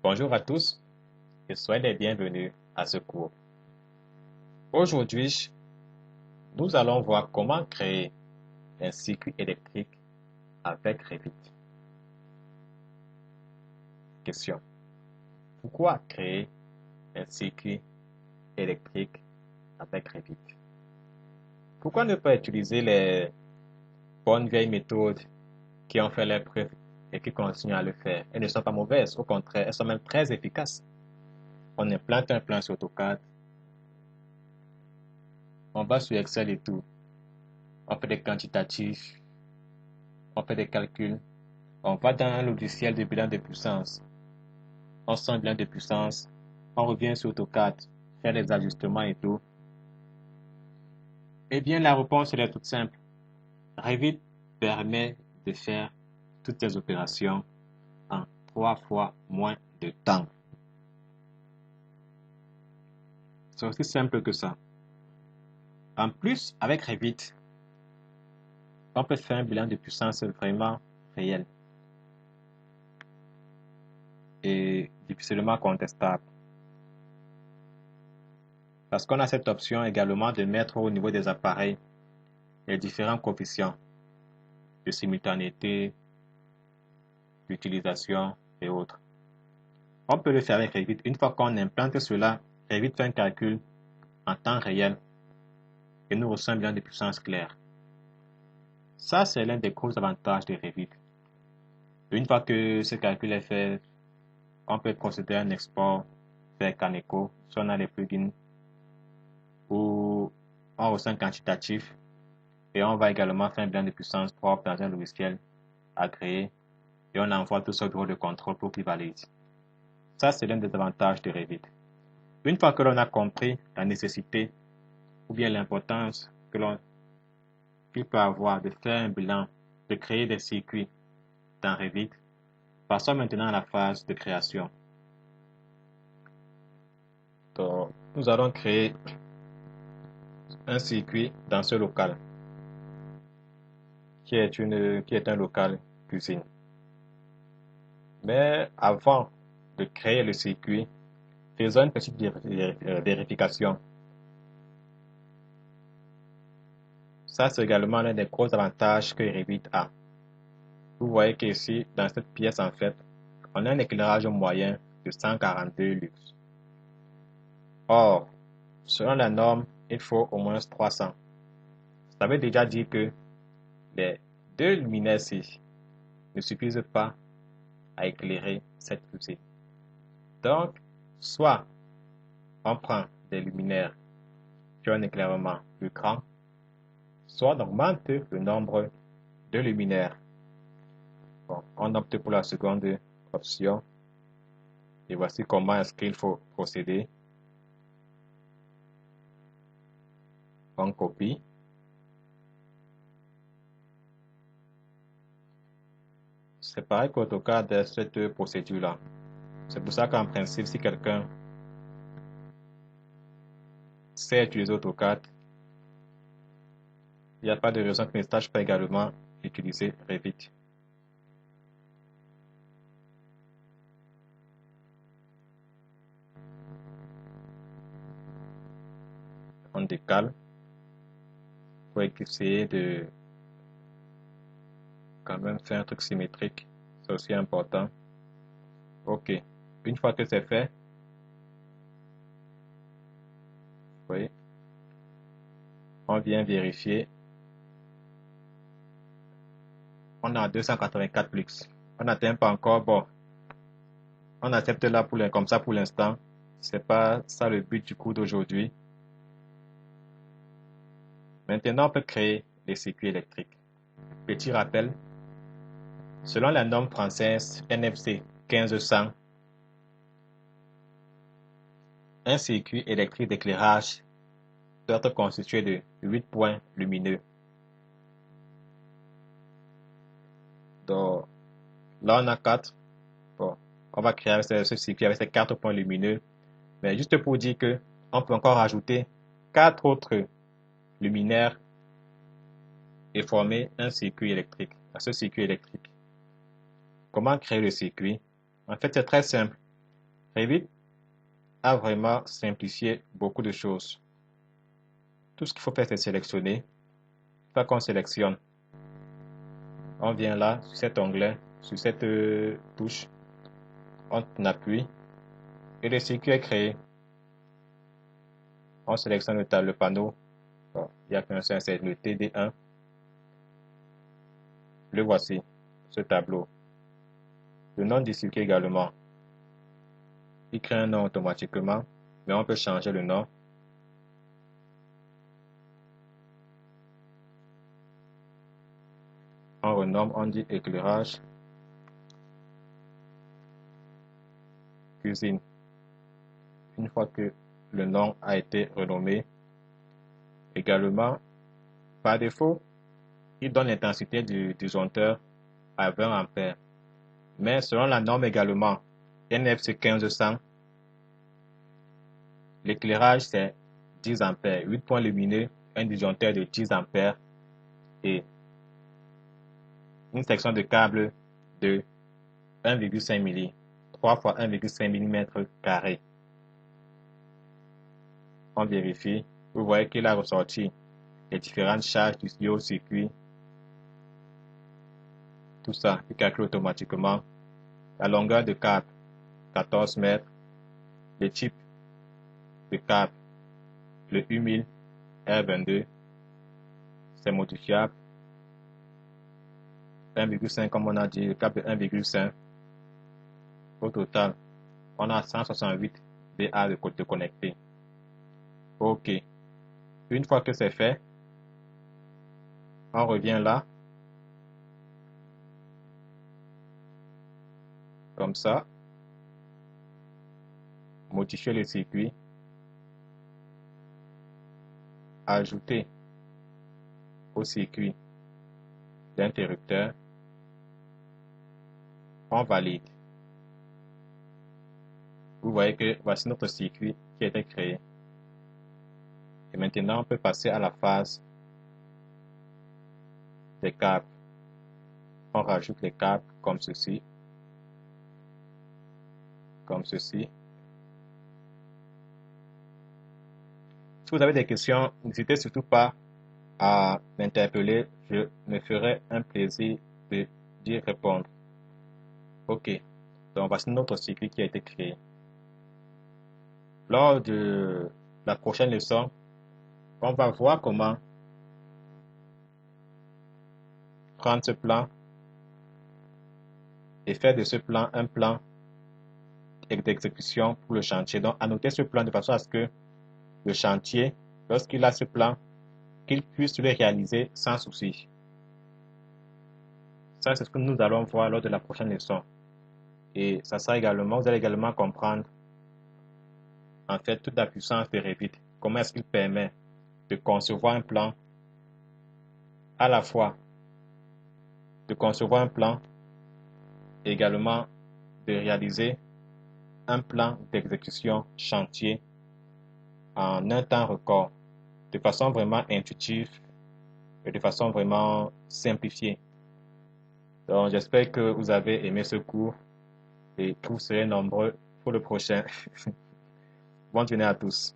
Bonjour à tous et soyez les bienvenus à ce cours. Aujourd'hui, nous allons voir comment créer un circuit électrique avec Revit. Question. Pourquoi créer un circuit électrique avec Revit? Pourquoi ne pas utiliser les bonnes vieilles méthodes qui ont fait leurs preuves et qui continuent à le faire? Elles ne sont pas mauvaises, au contraire, elles sont même très efficaces. On implante un plan sur AutoCAD, on va sur Excel et tout, on fait des quantitatifs, on fait des calculs, on va dans un logiciel de bilan de puissance, on sent un bilan de puissance, on revient sur AutoCAD, faire les ajustements et tout. Eh bien, la réponse elle est toute simple. Revit permet de faire toutes ces opérations en 3 fois moins de temps. C'est aussi simple que ça. En plus, avec Revit, on peut faire un bilan de puissance vraiment réel et difficilement contestable. Parce qu'on a cette option également de mettre au niveau des appareils les différents coefficients de simultanéité, d'utilisation et autres. On peut le faire avec Revit. Une fois qu'on implante cela, Revit fait un calcul en temps réel et nous reçoit un bilan de puissance clair. Ça, c'est l'un des gros avantages de Revit. Une fois que ce calcul est fait, on peut procéder à un export vers Caneco si on a les plugins où on reçoit un quantitatif et on va également faire un bilan de puissance propre dans un logiciel agréé et on envoie tout ça au bureau de contrôle pour qu'il valide. Ça, c'est l'un des avantages de Revit. Une fois que l'on a compris la nécessité ou bien l'importance qu'il peut avoir de faire un bilan, de créer des circuits dans Revit, passons maintenant à la phase de création. Donc, nous allons créer un circuit dans ce local qui est un local cuisine. Mais avant de créer le circuit, faisons une petite vérification. Ça, c'est également l'un des gros avantages que Revit a. Vous voyez qu'ici, dans cette pièce, en fait, on a un éclairage moyen de 142 lux. Or, selon la norme, il faut au moins 300. Ça veut déjà dire que les deux lumières-ci ne suffisent pas à éclairer cette cuisine. Donc, soit on prend des luminaires qui ont un éclairement plus grand, soit on augmente le nombre de luminaires. Bon, on opte pour la seconde option. Et voici comment est-ce qu'il faut procéder. On copie. C'est pareil qu'AutoCAD cette procédure-là. C'est pour ça qu'en principe, si quelqu'un sait utiliser AutoCAD, il n'y a pas de raison qu'il ne sache pas également utiliser Revit. On décale pour essayer de quand même faire un truc symétrique. C'est aussi important. Ok. Une fois que c'est fait, oui, on vient vérifier. On a 284 lux. On n'atteint pas encore. Bon, on accepte là comme ça pour l'instant. C'est pas ça le but du cours d'aujourd'hui. Maintenant, on peut créer les circuits électriques. Petit rappel, selon la norme française NFC 1500, un circuit électrique d'éclairage doit être constitué de 8 points lumineux. Donc, là, on a 4. Bon, on va créer ce circuit avec ces 4 points lumineux. Mais juste pour dire que on peut encore ajouter 4 autres luminaires et former un circuit électrique. À ce circuit électrique. Comment créer le circuit? En fait, c'est très simple. Revit a vraiment simplifié beaucoup de choses. Tout ce qu'il faut faire, c'est sélectionner. Une fois qu'on sélectionne, on vient là, sur cet onglet, sur cette touche, on appuie et le circuit est créé. On sélectionne le panneau. Bon, il n'y a qu'un seul, c'est le TD1. Le voici, ce tableau. Le nom du circuit également. Il crée un nom automatiquement, mais on peut changer le nom. On renomme, on dit éclairage, cuisine. Une fois que le nom a été renommé, également, par défaut, il donne l'intensité du disjoncteur à 20 ampères. Mais selon la norme également, NFC 1500, l'éclairage c'est 10 ampères, 8 points lumineux, un disjoncteur de 10 ampères et une section de câble de 1,5 mm, 3 x 1,5 mm carré. On vérifie, vous voyez qu'il a ressorti les différentes charges du haut circuit. Tout ça, il calcule automatiquement. La longueur de câble, 14 mètres. Le type de câble, le U1000 R22, c'est modifiable. 1,5 comme on a dit, le câble 1,5. Au total, on a 168 VA de connectés. OK. Une fois que c'est fait, on revient là. Comme ça. Modifier le circuit. Ajouter au circuit l'interrupteur. On valide. Vous voyez que voici notre circuit qui a été créé. Et maintenant, on peut passer à la phase des câbles. On rajoute les câbles comme ceci. Comme ceci. Si vous avez des questions, n'hésitez surtout pas à m'interpeller. Je me ferai un plaisir d'y répondre. OK. Donc, voici notre circuit qui a été créé. Lors de la prochaine leçon, on va voir comment prendre ce plan et faire de ce plan un plan d'exécution pour le chantier. Donc, annotez ce plan de façon à ce que le chantier, lorsqu'il a ce plan, qu'il puisse le réaliser sans souci. Ça, c'est ce que nous allons voir lors de la prochaine leçon. Et ça sera également, vous allez également comprendre en fait toute la puissance de Revit. Comment est-ce qu'il permet de concevoir un plan, à la fois de concevoir un plan et également de réaliser un plan d'exécution chantier en un temps record, de façon vraiment intuitive et de façon vraiment simplifiée. Donc, j'espère que vous avez aimé ce cours et que vous serez nombreux pour le prochain. Bonne journée à tous.